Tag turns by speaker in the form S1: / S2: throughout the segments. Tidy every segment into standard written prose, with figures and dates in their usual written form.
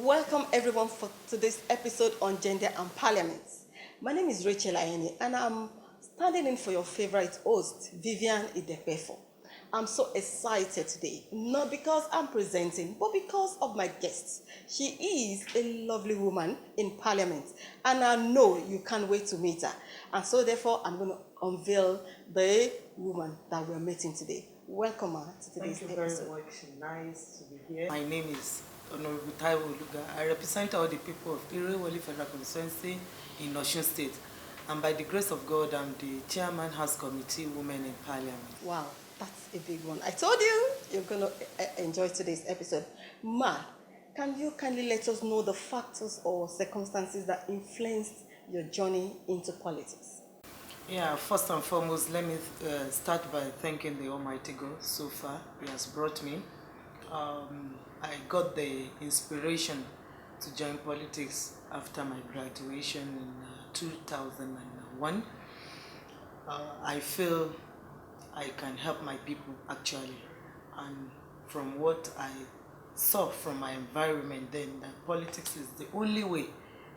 S1: Welcome everyone for today's episode on gender and parliament. My name is Rachel Ayeni and I'm standing in for your favorite host, Vivian Idepefo. I'm so excited today, not because I'm presenting, but because of my guest. She is a lovely woman in parliament and I know you can't wait to meet her. And so therefore I'm going to unveil the woman that we're meeting today. Welcome her to today's episode.
S2: Thank you very much. Nice to be here. My name is Honorable TAIWO OLUGA. I represent all the people of Irewoli Federal Constituency in Osun State. And by the grace of God, I'm the Chairman House Committee Women in Parliament.
S1: Wow, that's a big one. I told you you're going to enjoy today's episode. Ma, can you kindly let us know the factors or circumstances that influenced your journey into politics?
S2: Yeah, first and foremost, let me start by thanking the Almighty God so far. He has brought me. I got the inspiration to join politics after my graduation in 2001. I feel I can help my people actually, and from what I saw from my environment then, that politics is the only way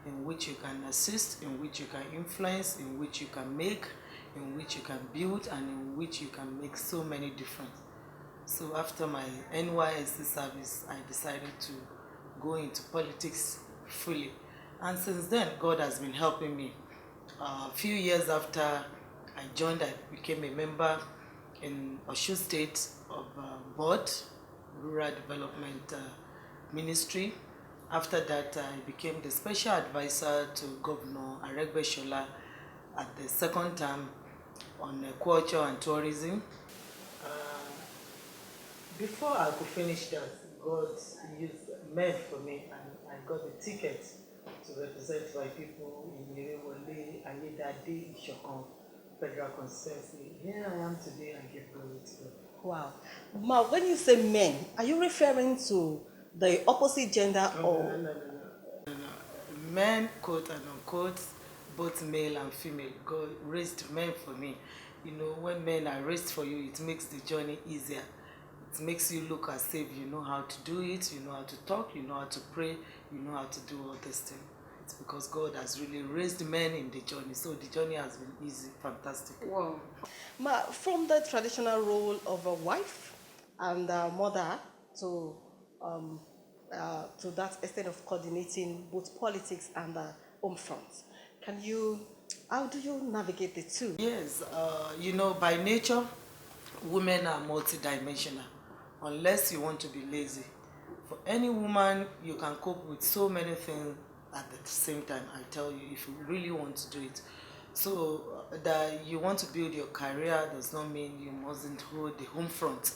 S2: in which you can assist, in which you can influence, in which you can make, in which you can build, and in which you can make so many difference. So after my NYSC service, I decided to go into politics fully. And since then, God has been helping me. A few years after I joined, I became a member in Osun State of Board, Rural Development Ministry. After that, I became the special advisor to Governor Aregbesola at the second term on culture and tourism. Before I could finish that, God used men for me, and I got a ticket to represent my people in Irewoli, Ayedade, Ishokan Federal Constituency. Here I am today and give glory to God.
S1: Wow. Ma, when you say men, are you referring to the opposite gender or?
S2: No. Men, quote and unquote, both male and female. God raised men for me. You know, when men are raised for you, it makes the journey easier. It makes you look as if you know how to do it, you know how to talk, you know how to pray, you know how to do all this thing. It's because God has really raised men in the journey. So the journey has been easy, fantastic.
S1: Wow. Ma, from the traditional role of a wife and a mother to that extent of coordinating both politics and the home front, how do you navigate the two?
S2: Yes, you know, by nature, women are multidimensional, unless you want to be lazy. For any woman, you can cope with so many things at the same time, I tell you, if you really want to do it. So that you want to build your career does not mean you mustn't hold the home front.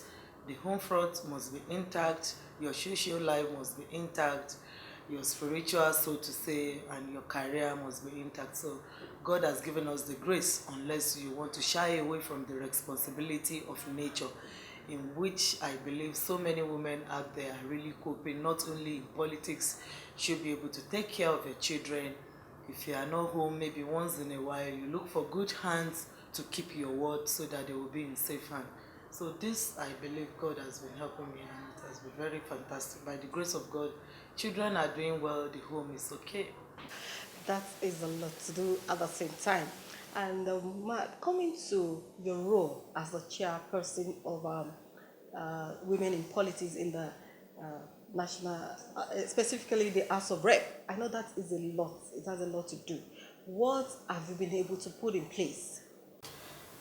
S2: The home front must be intact, your social life must be intact, your spiritual, so to say, and your career must be intact. So God has given us the grace, unless you want to shy away from the responsibility of nature, in which I believe so many women out there are really coping, not only in politics. You should be able to take care of your children. If you are not home, maybe once in a while, you look for good hands to keep your word so that they will be in safe hands. So this, I believe, God has been helping me, and it has been very fantastic. By the grace of God, children are doing well, the home is okay.
S1: That is a lot to do at the same time. And coming to your role as the chairperson of women in politics in the national, specifically the House of Rep, I know that is a lot. It has a lot to do. What have you been able to put in place?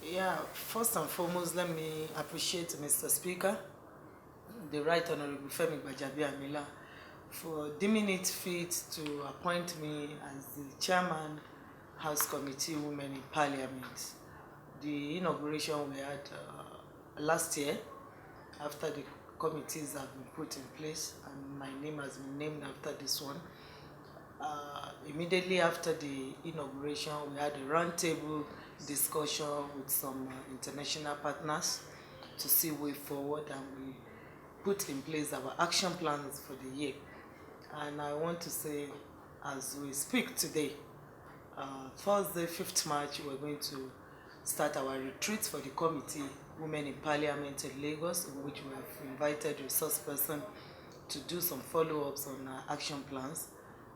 S2: Yeah, first and foremost, let me appreciate Mr. Speaker, the Right Honorable Femi Gbajabiamila, for deeming it fit to appoint me as the Chairman House Committee Women in Parliament. The inauguration we had last year, after the committees have been put in place, and my name has been named after this one. Immediately after the inauguration, we had a roundtable discussion with some international partners to see way forward, and we put in place our action plans for the year. And I want to say, as we speak today, Thursday, 5th March, we're going to start our retreat for the committee Women in Parliament in Lagos, in which we have invited resource person to do some follow-ups on action plans.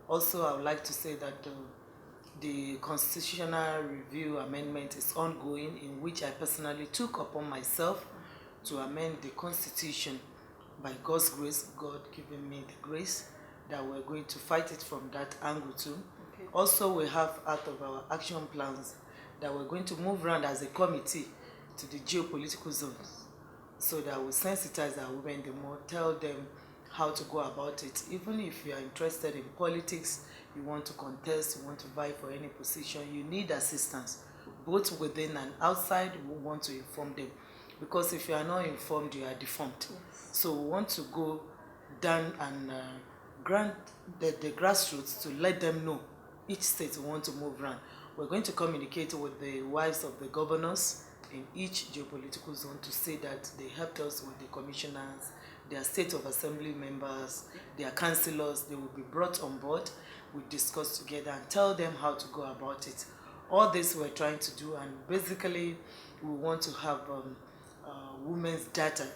S2: Also, I would like to say that the constitutional review amendment is ongoing, in which I personally took upon myself to amend the constitution. By God's grace, God giving me the grace, that we're going to fight it from that angle too. Okay. Also, we have out of our action plans that we're going to move around as a committee to the geopolitical zones, so that we sensitize our women the more, tell them how to go about it. Even if you are interested in politics, you want to contest, you want to vie for any position, you need assistance, both within and outside. We want to inform them, because if you are not informed, you are deformed. Yes. So we want to go down and grant the grassroots to let them know each state we want to move around. We're going to communicate with the wives of the governors in each geopolitical zone to say that they helped us with the commissioners, their state of assembly members, their councillors. They will be brought on board. We discuss together and tell them how to go about it. All this we're trying to do, and basically we want to have women's data.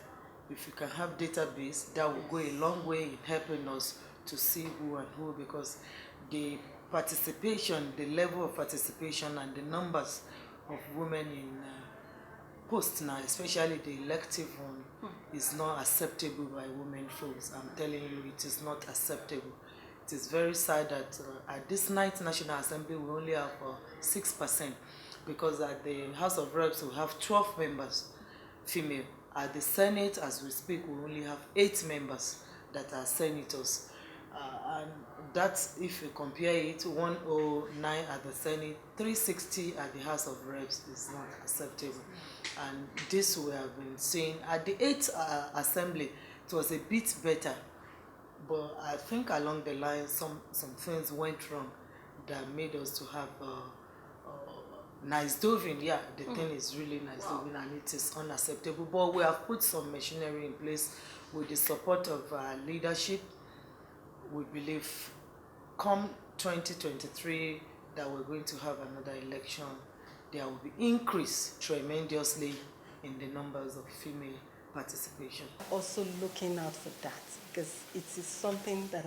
S2: If you can have database, that will go a long way in helping us to see who and who, because the participation, the level of participation and the numbers of women in posts now, especially the elective one, is not acceptable by women folks. I'm telling you, it is not acceptable. It is very sad that at this 9th National Assembly we only have 6%, because at the House of Reps we have 12 members female. At the Senate, as we speak, we only have 8 members that are senators. And that's, if you compare it, 109 at the Senate, 360 at the House of Reps, is not acceptable. And this we have been seeing. At the 8th Assembly, it was a bit better. But I think along the line, some things went wrong that made us to have nice doving. Yeah, the thing is really nice doving, and it is unacceptable. But we have put some machinery in place with the support of leadership. We believe come 2023 that we're going to have another election. There will be increase tremendously in the numbers of female participation.
S1: Also looking out for that, because it is something that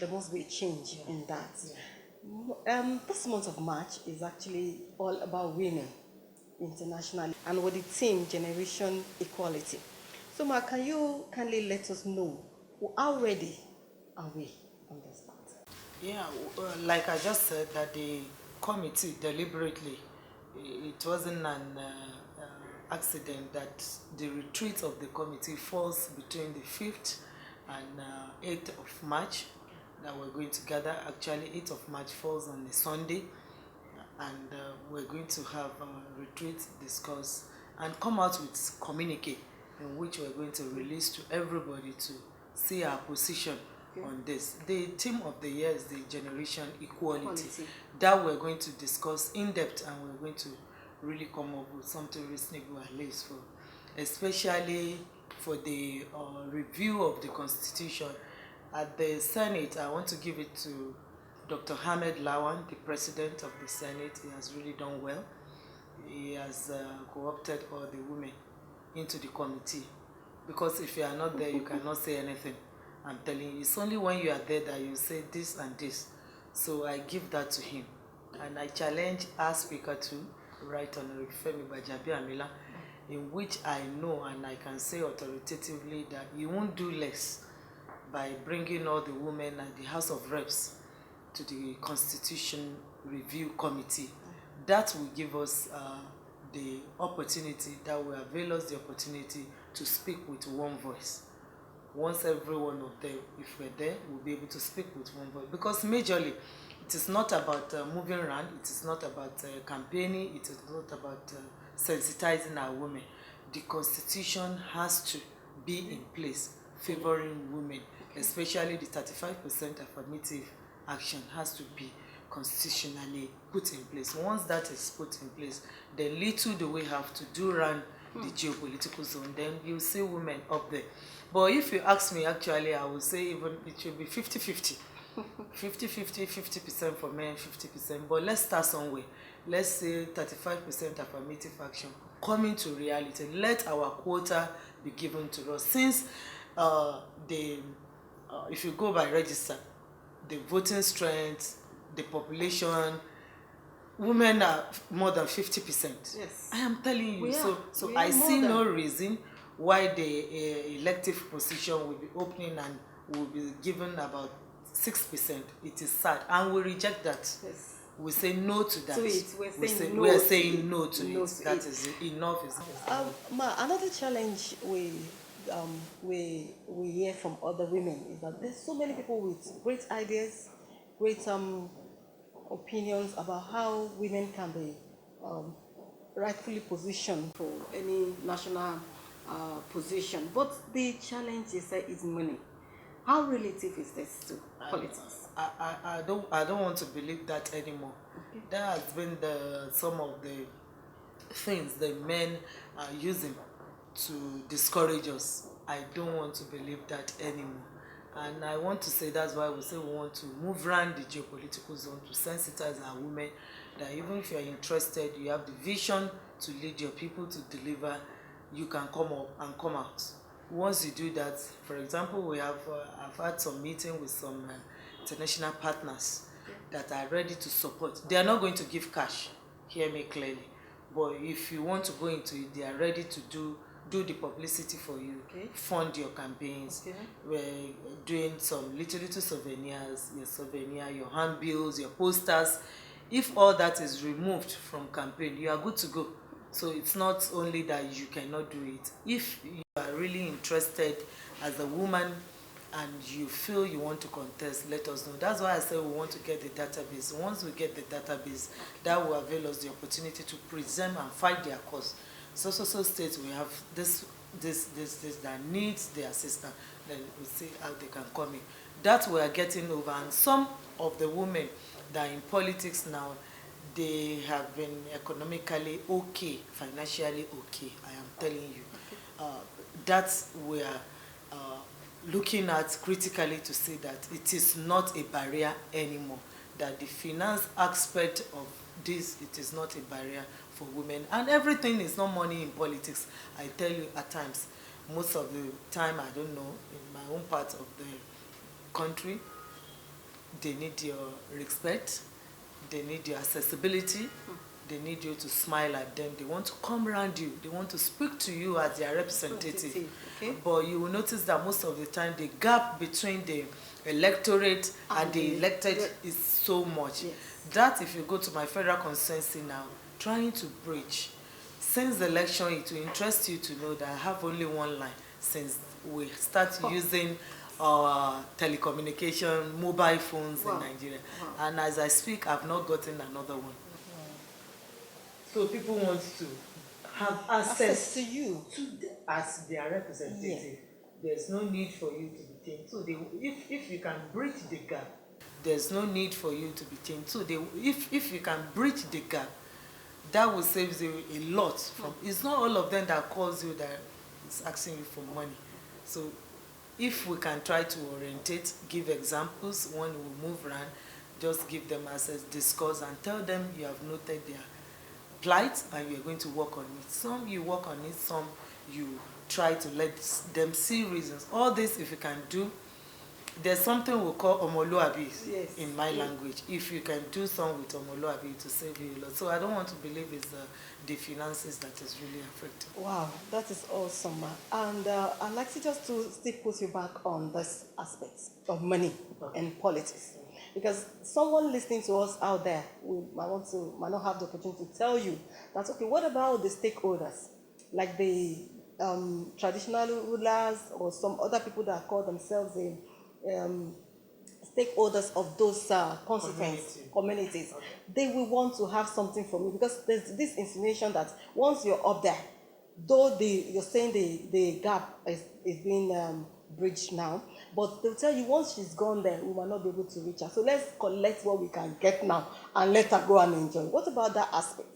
S1: there must be a change in that. Yeah. This month of March is actually all about women internationally, and with the theme Generation Equality. So Ma, can you kindly let us know how ready are we on this part?
S2: Yeah, like I just said, that the committee deliberately, it wasn't an accident that the retreat of the committee falls between the 5th and 8th of March, that we're going to gather. Actually, 8th of March falls on a Sunday, and we're going to have a retreat, discuss, and come out with communique in which we're going to release to everybody to see our position on this. The theme of the year is the Generation Equality. That we're going to discuss in depth, and we're going to really come up with something reasonable at least, for especially for the review of the Constitution. At the Senate, I want to give it to Dr. Hamed Lawan, the President of the Senate. He has really done well. He has co-opted all the women into the committee, because if you are not there, you cannot say anything. I'm telling you, it's only when you are there that you say this and this. So I give that to him. And I challenge our speaker to write on Femi Bajabiamila, in which I know and I can say authoritatively that he won't do less by bringing all the women and the House of Reps to the Constitution Review Committee. That will give us the opportunity, that will avail us the opportunity to speak with one voice. Once every one of them, if we're there, we'll be able to speak with one voice. Because majorly, it is not about moving around, it is not about campaigning, it is not about sensitizing our women. The Constitution has to be in place, favoring women, especially the 35% affirmative action has to be constitutionally put in place. Once that is put in place, then little do we have to do around the geopolitical zone, then you see women up there. But if you ask me, actually, I would say even it should be 50-50. 50-50, 50% for men, 50%. But let's start somewhere. Let's say 35% affirmative action coming to reality. Let our quota be given to us. Since the if you go by register, the voting strength, the population, women are more than 50%.
S1: Yes.
S2: I am telling you.
S1: We are.
S2: So
S1: We
S2: I
S1: are more
S2: see
S1: than-
S2: no reason why the elective position will be opening and will be given about 6%. It is sad, and we reject that.
S1: Yes.
S2: We say no to that.
S1: To it. We're
S2: We are
S1: saying
S2: saying
S1: no
S2: no to it. That is it. Enough is
S1: Another challenge we hear from other women is that there's so many people with great ideas, great opinions about how women can be rightfully positioned for any national position. But the challenge, you say, is money. How relative is this to politics?
S2: I don't want to believe that anymore.
S1: Okay.
S2: That has been some of the things the men are using to discourage us. I don't want to believe that anymore. And I want to say that's why we say we want to move around the geopolitical zone to sensitize our women that even if you are interested, you have the vision to lead your people to deliver, you can come up and come out. Once you do that, for example, we have I've had some meeting with some international partners that are ready to support. They are not going to give cash, hear me clearly, but if you want to go into it, they are ready to do the publicity for you,
S1: Okay.
S2: fund your campaigns.
S1: Okay.
S2: We're doing some little souvenirs, your souvenir, your handbills, your posters. If all that is removed from campaign, you are good to go. So it's not only that you cannot do it. If you are really interested as a woman and you feel you want to contest, let us know. That's why I say we want to get the database. Once we get the database, that will avail us the opportunity to present and fight their cause. So states we have this that needs the assistance, then we see how they can come in. That we are getting over, and some of the women that are in politics now, they have been economically okay, financially okay. I am telling you, that's we are looking at critically to see that it is not a barrier anymore. That the finance aspect of this, it is not a barrier for women, and everything is not money in politics. I tell you, at times, most of the time, I don't know, in my own part of the country, they need your respect, they need your accessibility, they need you to smile at them, they want to come around you, they want to speak to you as their representative.
S1: Okay.
S2: But you will notice that most of the time the gap between the electorate and the elected is so much.
S1: Yes.
S2: That, if you go to my federal constituency now, trying to bridge, since the election, it will interest you to know that I have only one line since we start using telecommunication, mobile phones in Nigeria. And as I speak, I've not gotten another one. So people want to have access
S1: to you
S2: as their representative.
S1: Yeah.
S2: There's no need for you to be changed. So if you can bridge the gap, there's no need for you to be changed. So if you can bridge the gap, that will save you a lot. It's not all of them that calls you that is asking you for money. So if we can try to orientate, give examples, when we move around, just give them access, discuss, and tell them you have noted their plight and you're going to work on it. Some you work on it, some you try to let them see reasons. All this, if you can do, there's something we call omoluabi in my language. If you can do some with omoluabi, to save you a lot. So I don't want to believe it's the finances that is really affected.
S1: Wow, that is awesome. And I'd like to just to still put you back on this aspect of money and politics. Because someone listening to us out there might not have the opportunity to tell you that, okay, what about the stakeholders? Like the traditional rulers or some other people that call themselves the stakeholders of those communities. Okay. They will want to have something from you, because there's this insinuation that once you're up there, though you're saying the gap is being bridged now, but they'll tell you once she's gone there, we will not be able to reach her. So let's collect what we can get now and let her go and enjoy. What about that aspect?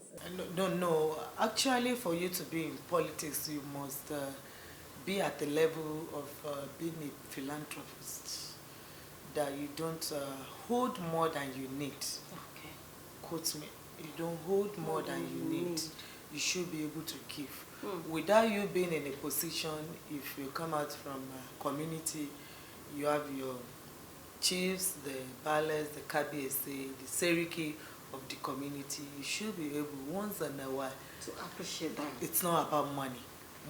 S2: No. Actually, for you to be in politics, you must be at the level of being a philanthropist, that you don't hold more than you need. Okay. Quote me. You don't hold more than you need. You should be able to give. Without you being in a position, if you come out from a community, you have your chiefs, the ballers, the KBSA, the seriki of the community. You should be able once in a while
S1: to appreciate them.
S2: It's not about money.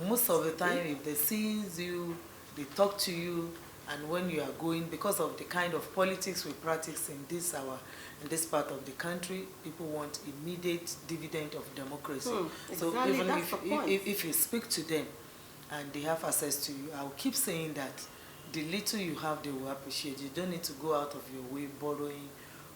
S2: Most of the time, if they see you, they talk to you, and when you are going, because of the kind of politics we practice in this part of the country, people want immediate dividend of democracy. So
S1: exactly,
S2: even
S1: if
S2: you speak to them and they have access to you, I will keep saying that the little you have, they will appreciate. You don't need to go out of your way borrowing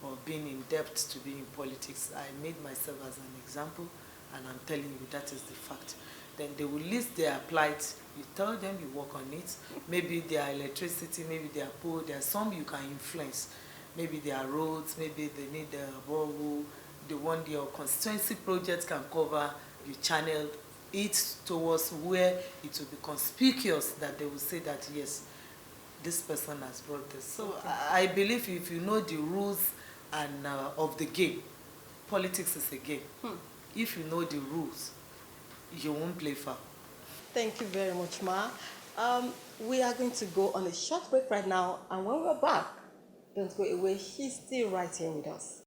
S2: or being in debt to be in politics. I made myself as an example, and I'm telling you that is the fact. Then they will list their plight. You tell them, you work on it. Maybe their electricity, maybe their pool. There are some you can influence. Maybe their roads, maybe they need a borehole. The one your constituency project can cover. You channel it towards where it will be conspicuous that they will say that yes, this person has brought this. So okay. I believe if you know the rules and of the game, politics is a game. If you know the rules, you won't play foul.
S1: Thank you very much, Ma. We are going to go on a short break right now, and when we're back, don't go away. She's still right here with us.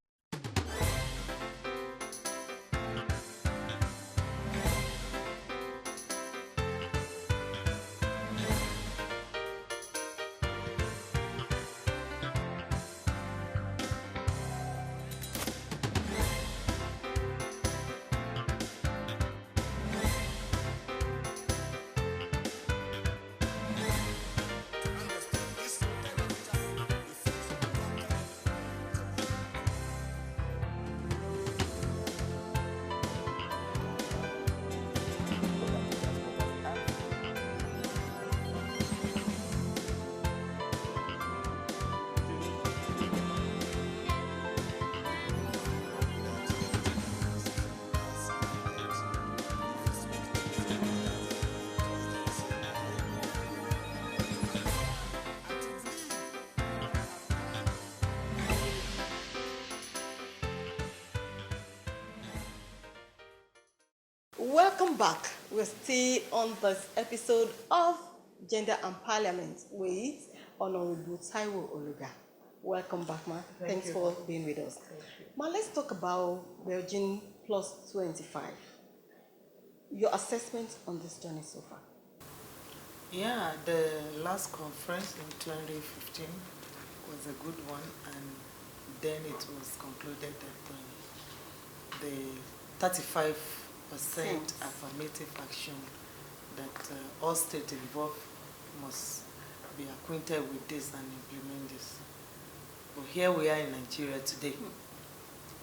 S1: Welcome back. We're still on this episode of Gender and Parliament with Honorable TAIWO OLUGA. Welcome back, Ma. Thanks for being with us. Ma, let's talk about Virgin Plus 25. Your assessment on this journey so far?
S2: Yeah, the last conference in 2015 was a good one, and then it was concluded that the 35% affirmative action that all states involved must be acquainted with this and implement this. But here we are in Nigeria today.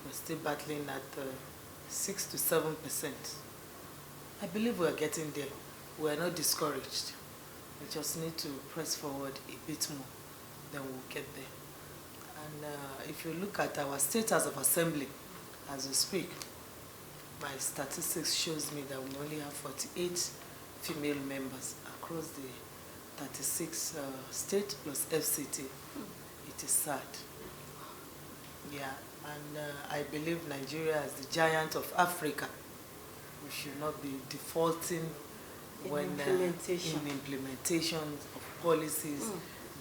S2: We're still battling at 6 to 7%. I believe we're getting there. We're not discouraged. We just need to press forward a bit more, then we'll get there. And if you look at our status of assembly as we speak, my statistics shows me that we only have 48 female members across the 36 states plus FCT. It is sad. Yeah, and I believe Nigeria is the giant of Africa. We should not be defaulting in implementation of policies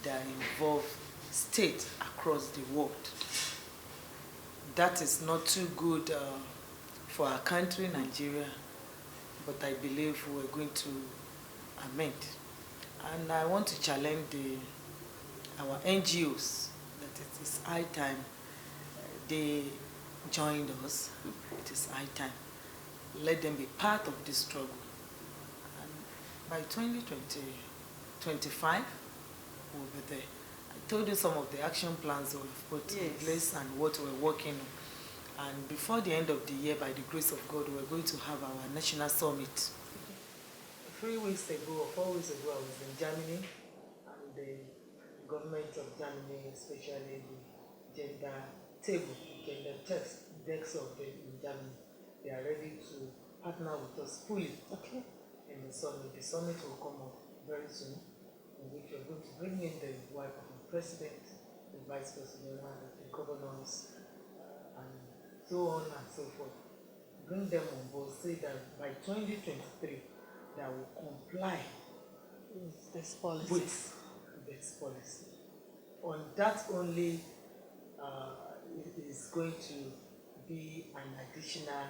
S2: that involve states across the world. That is not too good for our country, Nigeria, but I believe we're going to amend. And I want to challenge our NGOs that it is high time they joined us. It is high time. Let them be part of this struggle. And by 2025, we'll be there. I told you some of the action plans we've put in place and what we're working on. And before the end of the year, by the grace of God, we're going to have our national summit. 3 weeks ago, 4 weeks ago, I was in Germany, and the government of Germany, especially the gender table, gender decks of in Germany, they are ready to partner with us fully in the summit. The summit will come up very soon, in which we're going to bring in the wife of the president, the vice president, the governors, and so on and so forth. Bring them on board, say that by 2023, that will comply
S1: This policy.
S2: with this policy. On that only it is going to be an additional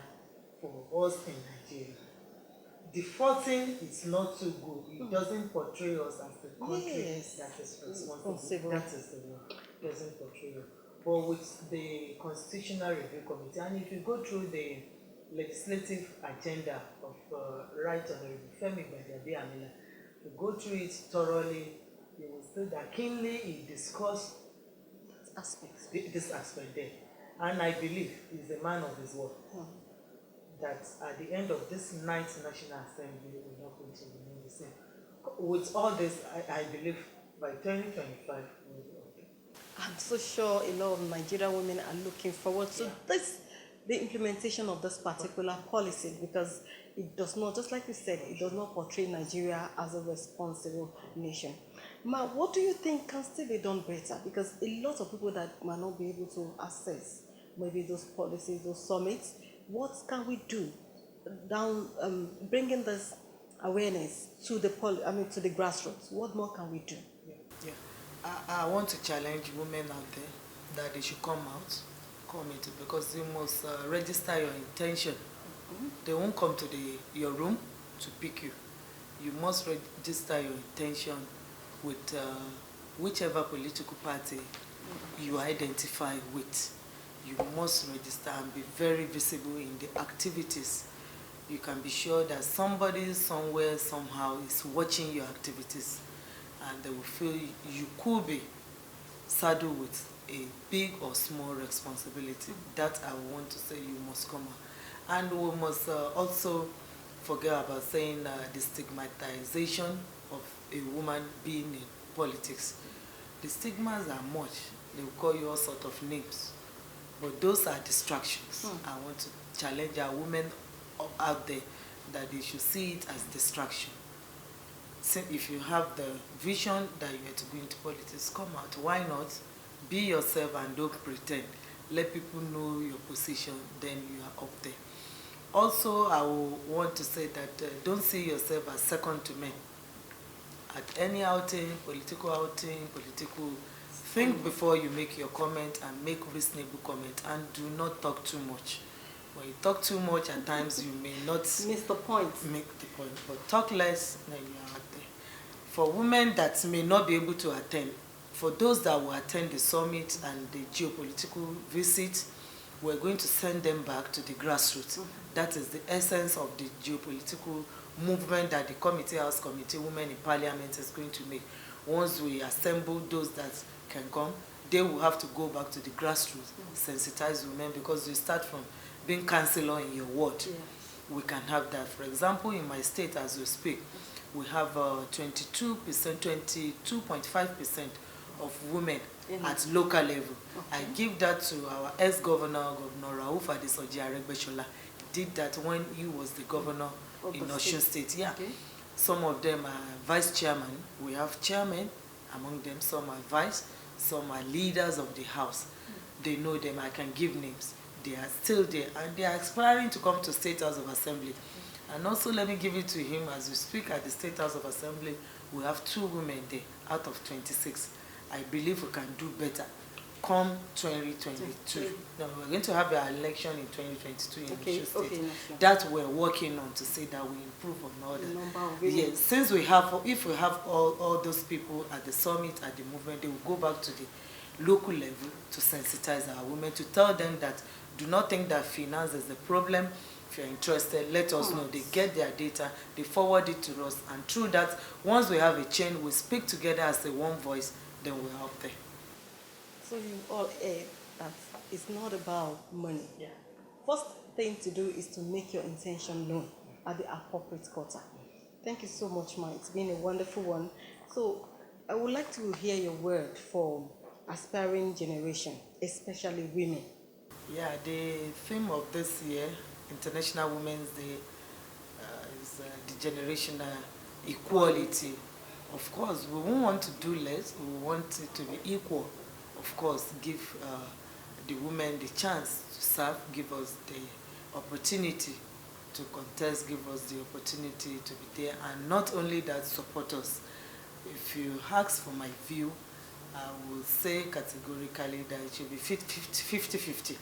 S2: for us in Nigeria. The fourth thing is not too good. It doesn't portray us as the country
S1: Yes.
S2: that is responsible.
S1: Responsible.
S2: That is the one. It doesn't portray us. But with the Constitutional Review Committee, and if you go through the legislative agenda of Right Honorable Femi Gbagyabi-Amila, you go through it thoroughly, you will see that keenly he discussed
S1: Aspects.
S2: this aspect there. And I believe he's a man of his word. That at the end of this ninth National Assembly, we're not going to remain the same. With all this, I believe by 2025, we'll be okay.
S1: I'm so sure a lot of Nigerian women are looking forward to the implementation of this particular policy, because it does not, just like you said, it does not portray Nigeria as a responsible nation. Ma, what do you think can still be done better? Because a lot of people that might not be able to access maybe those policies, those summits, what can we do down bringing this awareness to the to the grassroots? What more can we do?
S2: Yeah. I want to challenge women out there that they should come into, because you must register your intention. They won't come to your room to pick you. You must register your intention with whichever political party you identify with. You must register and be very visible in the activities. You can be sure that somebody somewhere somehow is watching your activities, and they will feel you could be saddled with a big or small responsibility. That I want to say, you must come out. And we must also forget about saying the stigmatization of a woman being in politics. The stigmas are much. They will call you all sorts of names. But those are distractions. I want to challenge our women out there that they should see it as distraction. So if you have the vision that you are to go into politics, come out. Why not? Be yourself and don't pretend. Let people know your position, then you are up there. Also, I will want to say that don't see yourself as second to men. At any outing, political, think before you make your comment and make reasonable comment, and do not talk too much. When you talk too much, at times you may not
S1: miss the point.
S2: Make the point, but talk less, then you are out there. For women that may not be able to attend, for those that will attend the summit and the geopolitical visit, we're going to send them back to the grassroots. That is the essence of the geopolitical movement that the Committee House Committee Women in Parliament is going to make. Once we assemble those that can come, they will have to go back to the grassroots, sensitize women, because you start from being councillor in your ward. Yes. We can have that. For example, in my state, as we speak, we have 22.5% of women at local level. Okay. I give that to our ex-governor, Governor Rauf Adesoji. Did that when he was the governor in Osun State. Yeah. Okay. Some of them are vice chairman. We have chairmen among them. Some are vice. Some are leaders of the house. They know them. I can give names. They are still there, and they are aspiring to come to State House of Assembly. And also, let me give it to him, as we speak at the State House of Assembly, we have 2 women there out of 26. I believe we can do better come 2022. Now, we're going to have an election in 2022 in Osun State. Okay, that we're working on to say that we improve on all that. Yes, since we have, if we have all those people at the summit, at the movement, they will go back to the local level to sensitize our women, to tell them that do not think that finance is the problem. If you're interested, let us know. They get their data, they forward it to us, and through that, once we have a chain, we speak together as a one voice, then we're out there.
S1: So you all add that it's not about money.
S2: Yeah.
S1: First thing to do is to make your intention known at the appropriate quarter. Thank you so much, Ma. It's been a wonderful one. So I would like to hear your word for aspiring generation, especially women.
S2: Yeah, the theme of this year, International Women's Day, is the generational equality. Of course, we won't want to do less. We want it to be equal. Of course, give the women the chance to serve, give us the opportunity to contest, give us the opportunity to be there, and not only that, support us. If you ask for my view, I will say categorically that it should be 50-50,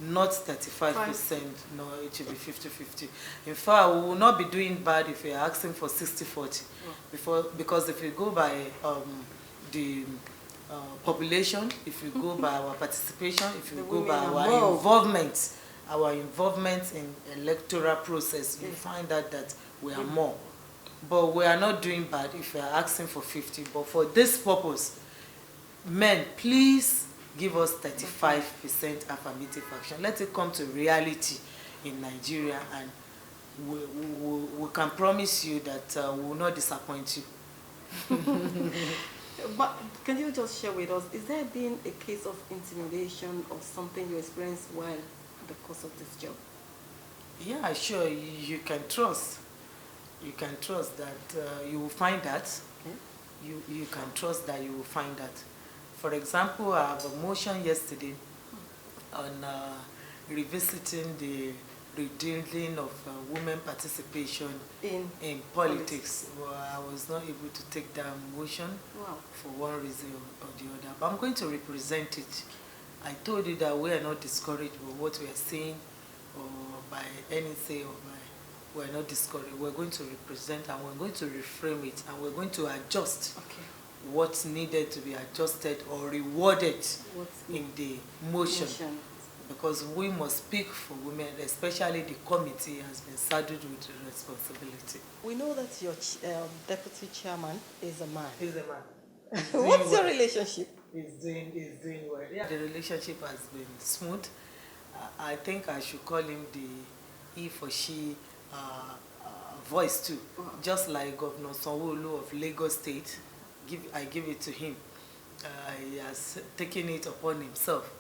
S2: not 35%. No, it should be 50-50. In fact, we will not be doing bad if we are asking for 60-40. Because if you go by the population, if you go by our participation, if you go by our involvement in electoral process, you find out that we are more. But we are not doing bad if we are asking for 50. But for this purpose, men, please give us 35% affirmative action. Let it come to reality in Nigeria, and we can promise you that we will not disappoint you.
S1: But can you just share with us, is there been a case of intimidation or something you experienced while the course of this job?
S2: Yeah, sure. You can trust. You can trust that you will find that. Okay. You can trust that you will find that. For example, I have a motion yesterday on revisiting the redeeming of women participation in politics. Well, I was not able to take that motion for one reason or the other. But I'm going to represent it. I told you that we are not discouraged by what we are seeing or by anything or by we're not discouraged. We're going to represent and we're going to reframe it and we're going to adjust what's needed to be adjusted or rewarded in the motion. Because we must speak for women, especially the committee has been saddled with the responsibility.
S1: We know that your deputy chairman is a man.
S2: He's a man.
S1: What's your relationship?
S2: He's doing well. Yeah, the relationship has been smooth. I think I should call him the he for she voice too. Just like Governor Sanwo-Olu of Lagos State, I give it to him. He has taken it upon himself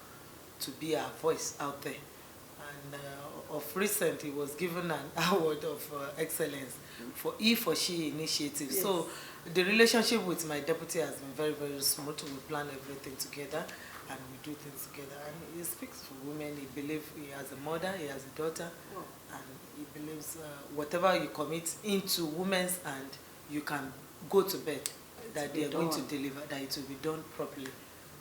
S2: to be our voice out there. And of recent, he was given an award of excellence for he for she initiative. Yes. So the relationship with my deputy has been very, very smooth. We plan everything together and we do things together. And he speaks for women. He believes he has a mother, he has a daughter, and he believes whatever you commit into women's hand, you can go to bed, that they are going to deliver, that it will be done properly.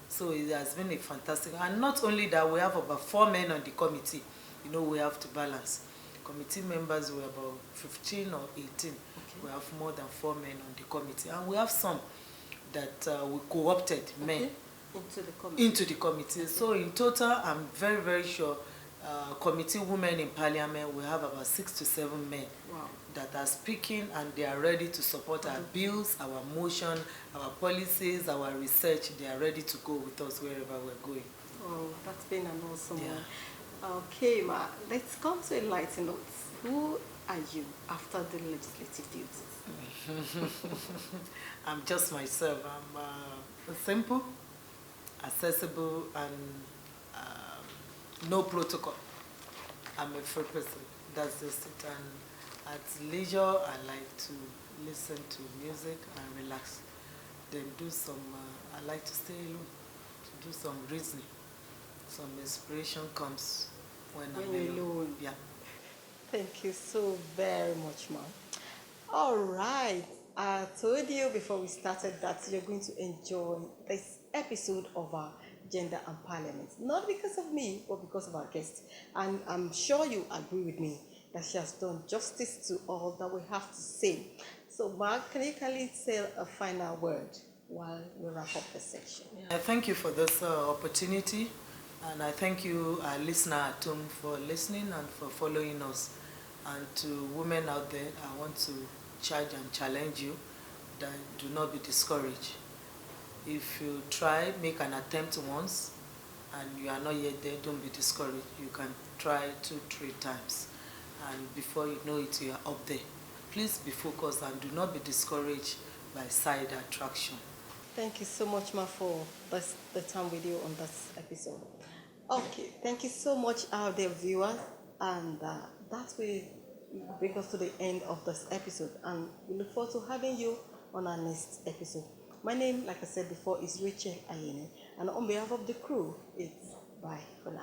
S2: So it has been a fantastic, and not only that, we have about 4 men on the committee. You know, we have to balance. Committee members were about 15 or 18. Okay. We have more than 4 men on the committee, and we have some that we co-opted men into the committee. Okay. So in total, I'm very, very sure committee women in parliament, we have about 6 to 7 men that are speaking, and they are ready to support our bills, our motion, our policies, our research. They are ready to go with us wherever we're going.
S1: Oh, that's been an awesome one. Okay, Ma, let's come to a lighter note. Who are you after the legislative duties?
S2: I'm just myself. I'm simple, accessible, and no protocol. I'm a free person. That's just it. And at leisure, I like to listen to music and relax. Then do some, I like to stay alone, to do some reasoning. Some inspiration comes when I'm alone. Yeah.
S1: Thank you so very much, ma'am. All right. I told you before we started that you're going to enjoy this episode of our Gender and Parliament. Not because of me, but because of our guest. And I'm sure you agree with me that she has done justice to all that we have to say. So, Mark, can you kindly say a final word while we wrap up the section?
S2: Yeah. Thank you for this opportunity. And I thank you, our listener at home, for listening and for following us. And to women out there, I want to charge and challenge you that do not be discouraged. If you try, make an attempt once, and you are not yet there, don't be discouraged. You can try 2, 3 times. And before you know it, you are up there. Please be focused and do not be discouraged by side attraction.
S1: Thank you so much, Ma, for the time with you on this episode. Okay, thank you so much, our dear viewers, and that will bring us to the end of this episode, and we look forward to having you on our next episode. My name, like I said before, is Rachel Ayene, and on behalf of the crew, it's bye for now.